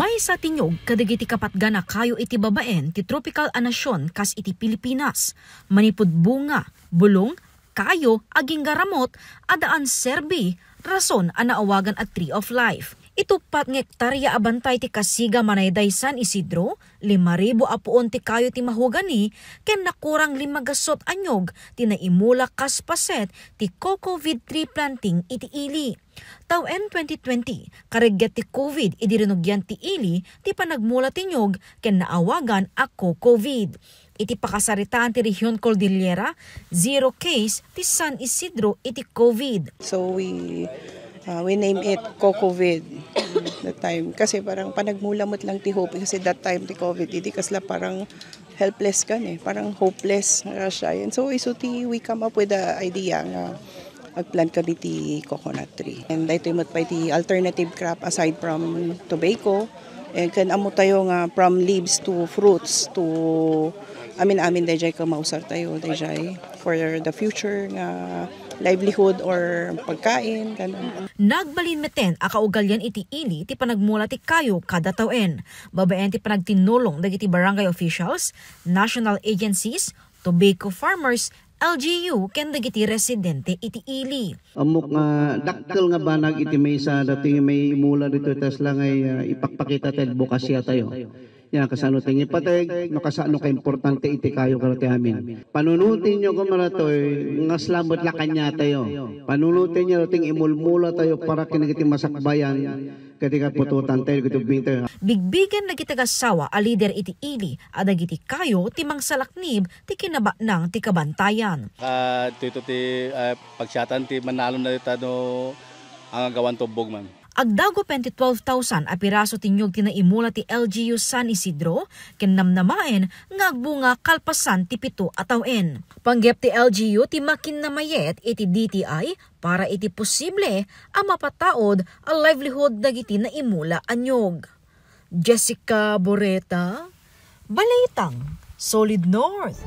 May sa tinyog kadagiti kapatga na kayo iti babaen ti tropical anasyon kas iti Pilipinas. Manipud bunga, bulong, kayo, aging garamot, adaan serbi, rason anaawagan at Tree of Life. Itupat ng hektarya abantay ti Kasiga Manayday San Isidro, 5,000 apuon ti kayo ti mahugani, ken nakurang 5 gasot anyog ti naimula kas paset ti cocoa vid tree planting iti ili. Tawen 2020, karigget ti COVID idirinugyan ti ili ti panagmula ti nyog ken naawagan a cocoa-vid. Iti pakasaritaan ti Rehiyon Cordillera, 0 case ti San Isidro iti COVID. So we name it Cocovid that time kasi parang panagmulamot lang ti hope kasi that time ti COVID hindi kasla parang helpless kan parang hopeless siya. And so we come up with the idea nga magplant kami ti coconut tree. And dahito imot pa ti alternative crop aside from tobacco and kan amo tayo nga from leaves to fruits to amin dayjay ka mausar tayo dayjay for the future nga livelihood or pagkain. Nagbalin meten a kaugalyan iti ili ti panagmula ti kayo kada tawen. Babaen ti panagtinulong dagiti barangay officials, national agencies, tobacco farmers, LGU ken dagiti residente iti ili. Amok nga dakkel nga banag iti maysa dating may mula dito tas lang ay ipakpakita tel bukasya tayo. Yan, kasano tingi patay, nakasano ka importante iti kayo karate amin. Panunutin nyo kumaratoy, nga slamot la kanya tayo. Panunutin nyo ting imulmula tayo para kinagiti masakbayan, katika pututan tayo, kitubing tayo. Bigbigan na kitagasawa a lider iti ili, adagiti kayo timang salaknib ti kinaba ng ti kabantayan. Ito ti pagsyatan ti manalo na dito ang gawan tubog man. Agdago 12,000 a piraso tinyog tinaimula ti LGU San Isidro, ken namnamaen nga agbunga kalpasan ti 7 a tawen. Panggep ti LGU ti makin namayet iti DTI para iti posible a mapataod a livelihood dagiti naimula anyog. Jessica Boreta, Balitang, Solid North.